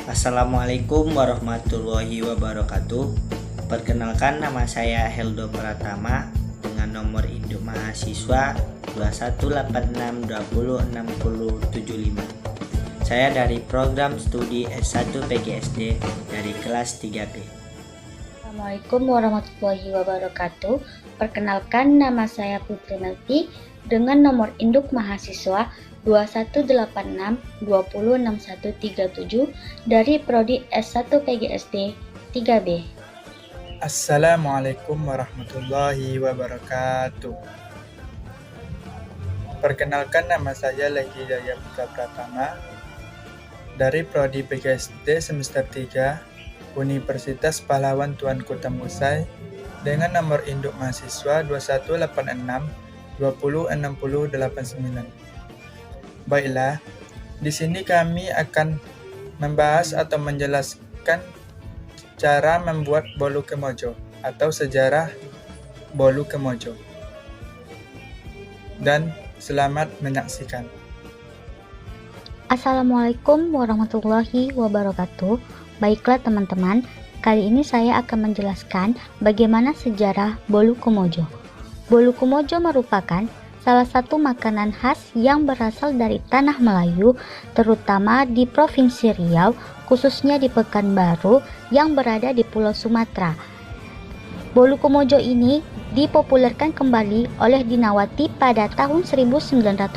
Assalamualaikum warahmatullahi wabarakatuh. Perkenalkan, nama saya Heldo Pratama dengan nomor induk mahasiswa 2186206075. Saya dari program studi S1 PGSD dari kelas 3B. Assalamualaikum warahmatullahi wabarakatuh. Perkenalkan, nama saya Putri Melty dengan nomor induk mahasiswa 2186206137 dari prodi S1 PGSD 3B. Assalamualaikum warahmatullahi wabarakatuh. Perkenalkan, nama saya Legi Jaya Putra Pratama dari prodi PGSD semester 3 Universitas Pahlawan Tuanku Tembusai dengan nomor induk mahasiswa 2186206089. Baiklah, di sini kami akan membahas atau menjelaskan cara membuat bolu kemojo atau sejarah bolu kemojo. Dan selamat menyaksikan. Assalamualaikum warahmatullahi wabarakatuh. Baiklah teman-teman, kali ini saya akan menjelaskan bagaimana sejarah bolu kemojo. Bolu kemojo merupakan salah satu makanan khas yang berasal dari tanah Melayu, terutama di Provinsi Riau, khususnya di Pekanbaru yang berada di Pulau Sumatera. Bolu kemojo ini dipopulerkan kembali oleh Dinawati pada tahun 1998.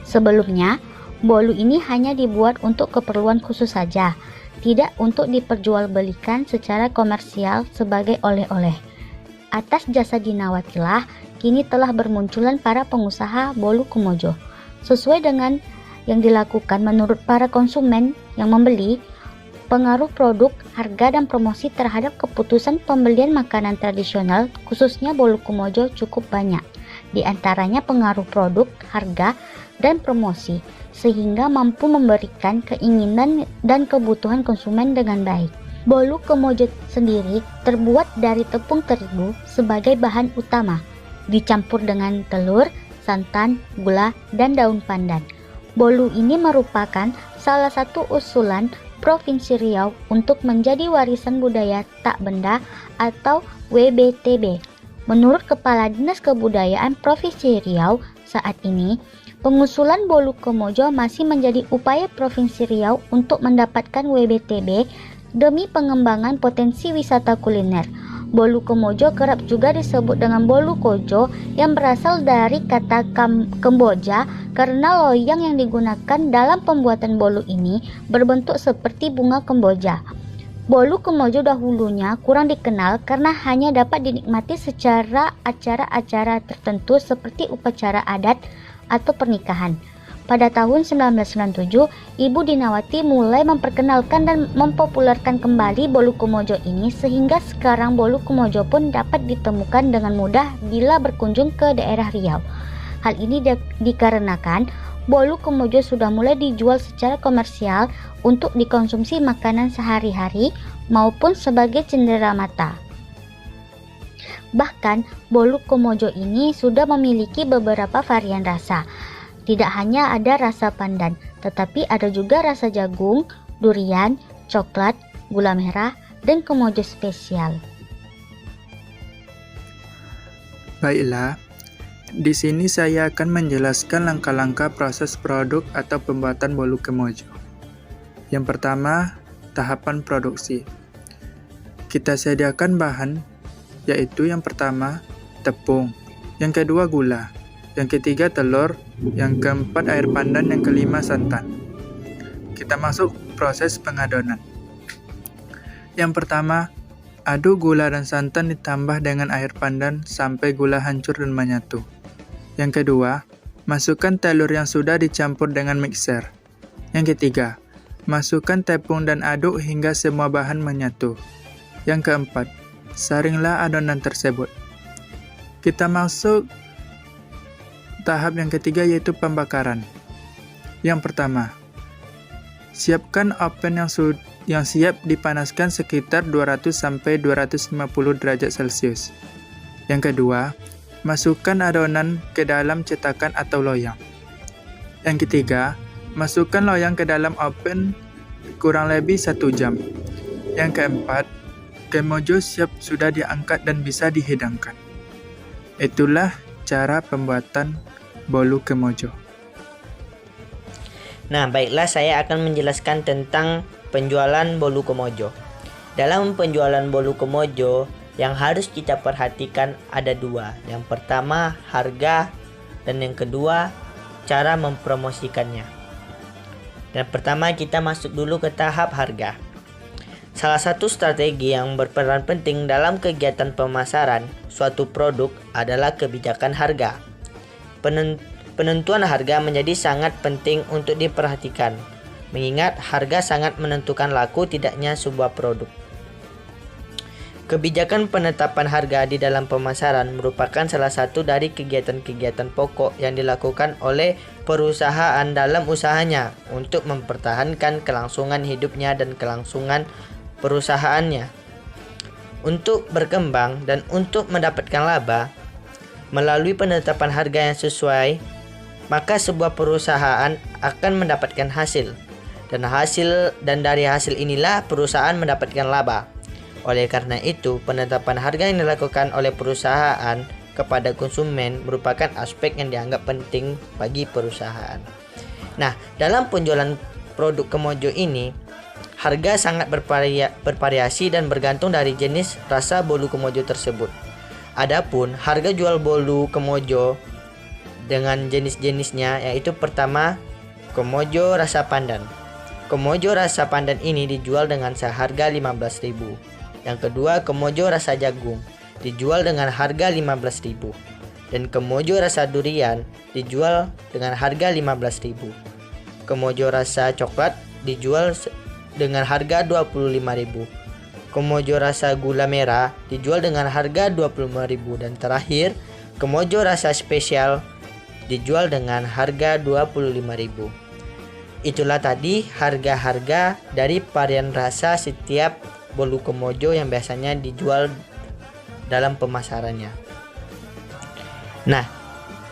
Sebelumnya, bolu ini hanya dibuat untuk keperluan khusus saja, tidak untuk diperjualbelikan secara komersial sebagai oleh-oleh. Atas jasa Dinawatilah, kini telah bermunculan para pengusaha bolu kemojo. Sesuai dengan yang dilakukan menurut para konsumen yang membeli, pengaruh produk, harga, dan promosi terhadap keputusan pembelian makanan tradisional, khususnya bolu kemojo, cukup banyak. Di antaranya pengaruh produk, harga, dan promosi, sehingga mampu memberikan keinginan dan kebutuhan konsumen dengan baik. Bolu kemojo sendiri terbuat dari tepung terigu sebagai bahan utama, dicampur dengan telur, santan, gula, dan daun pandan. Bolu ini merupakan salah satu usulan Provinsi Riau untuk menjadi warisan budaya tak benda atau WBTB. Menurut Kepala Dinas Kebudayaan Provinsi Riau, saat ini pengusulan bolu kemojo masih menjadi upaya Provinsi Riau untuk mendapatkan WBTB demi pengembangan potensi wisata kuliner. Bolu kemojo kerap juga disebut dengan bolu kojo yang berasal dari kata Kamboja karena loyang yang digunakan dalam pembuatan bolu ini berbentuk seperti bunga kemboja. Bolu kemojo dahulunya kurang dikenal karena hanya dapat dinikmati secara acara-acara tertentu seperti upacara adat atau pernikahan. Pada tahun 1997, Ibu Dinawati mulai memperkenalkan dan mempopulerkan kembali bolu kemojo ini sehingga sekarang bolu kemojo pun dapat ditemukan dengan mudah bila berkunjung ke daerah Riau. Hal ini dikarenakan bolu kemojo sudah mulai dijual secara komersial untuk dikonsumsi makanan sehari-hari maupun sebagai cenderamata. Bahkan, bolu kemojo ini sudah memiliki beberapa varian rasa. Tidak hanya ada rasa pandan, tetapi ada juga rasa jagung, durian, coklat, gula merah, dan kemojo spesial. Baiklah, di sini saya akan menjelaskan langkah-langkah proses produk atau pembuatan bolu kemojo. Yang pertama, tahapan produksi. Kita sediakan bahan, yaitu yang pertama, tepung, yang kedua gula, yang ketiga telur, yang keempat air pandan, yang kelima santan. Kita masuk proses pengadonan. Yang pertama, aduk gula dan santan ditambah dengan air pandan sampai gula hancur dan menyatu. Yang kedua, masukkan telur yang sudah dicampur dengan mixer. Yang ketiga, masukkan tepung dan aduk hingga semua bahan menyatu. Yang keempat, saringlah adonan tersebut. Kita masuk tahap yang ketiga, yaitu pembakaran. Yang pertama, siapkan oven yang siap dipanaskan sekitar 200-250 derajat Celcius. Yang kedua, masukkan adonan ke dalam cetakan atau loyang. Yang ketiga, masukkan loyang ke dalam oven kurang lebih 1 jam. Yang keempat, kemojo siap sudah diangkat dan bisa dihidangkan. Itulah cara pembuatan bolu kemojo. Nah, baiklah, saya akan menjelaskan tentang penjualan bolu kemojo. Dalam penjualan bolu kemojo, yang harus kita perhatikan ada 2. Yang pertama, harga, dan yang kedua, cara mempromosikannya. Dan pertama, kita masuk dulu ke tahap harga. Salah satu strategi yang berperan penting dalam kegiatan pemasaran suatu produk adalah kebijakan harga. Penentuan harga menjadi sangat penting untuk diperhatikan, mengingat harga sangat menentukan laku tidaknya sebuah produk. Kebijakan penetapan harga di dalam pemasaran merupakan salah satu dari kegiatan-kegiatan pokok yang dilakukan oleh perusahaan dalam usahanya untuk mempertahankan kelangsungan hidupnya dan kelangsungan perusahaannya. Untuk berkembang dan untuk mendapatkan laba, melalui penetapan harga yang sesuai, maka sebuah perusahaan akan mendapatkan hasil. Dan dari hasil inilah perusahaan mendapatkan laba. Oleh karena itu, penetapan harga yang dilakukan oleh perusahaan kepada konsumen merupakan aspek yang dianggap penting bagi perusahaan. Nah, dalam penjualan produk kemojo ini, harga sangat bervariasi dan bergantung dari jenis rasa bolu kemojo tersebut. Adapun harga jual bolu kemojo dengan jenis-jenisnya, yaitu pertama, kemojo rasa pandan. Kemojo rasa pandan ini dijual dengan seharga 15.000. Yang kedua, kemojo rasa jagung dijual dengan harga 15.000. Dan kemojo rasa durian dijual dengan harga 15.000. Kemojo rasa coklat dijual dengan harga 25.000. Kemojo rasa gula merah dijual dengan harga 25.000. Dan terakhir, kemojo rasa spesial dijual dengan harga 25.000. Itulah tadi harga-harga dari varian rasa setiap bolu kemojo yang biasanya dijual dalam pemasarannya. Nah,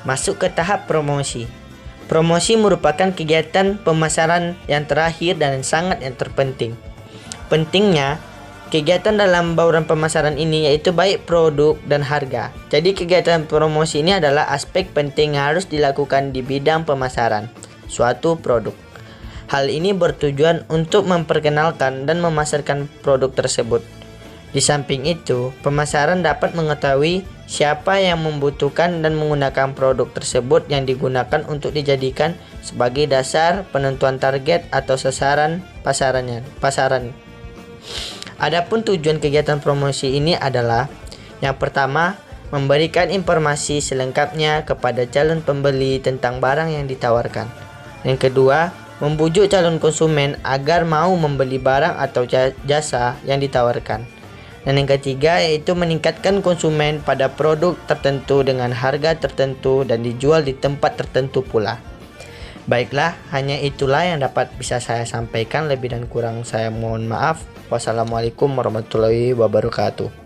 masuk ke tahap promosi. Promosi merupakan kegiatan pemasaran yang terakhir dan yang terpenting. Pentingnya, kegiatan dalam bauran pemasaran ini yaitu baik produk dan harga. Jadi kegiatan promosi ini adalah aspek penting yang harus dilakukan di bidang pemasaran suatu produk. Hal ini bertujuan untuk memperkenalkan dan memasarkan produk tersebut. Di samping itu, pemasaran dapat mengetahui siapa yang membutuhkan dan menggunakan produk tersebut yang digunakan untuk dijadikan sebagai dasar penentuan target atau sasaran pasaran. Adapun tujuan kegiatan promosi ini adalah yang pertama, memberikan informasi selengkapnya kepada calon pembeli tentang barang yang ditawarkan. Yang kedua, membujuk calon konsumen agar mau membeli barang atau jasa yang ditawarkan. Dan yang ketiga yaitu meningkatkan konsumen pada produk tertentu dengan harga tertentu dan dijual di tempat tertentu pula. Baiklah, hanya itulah yang dapat bisa saya sampaikan. Lebih dan kurang saya mohon maaf. Wassalamualaikum warahmatullahi wabarakatuh.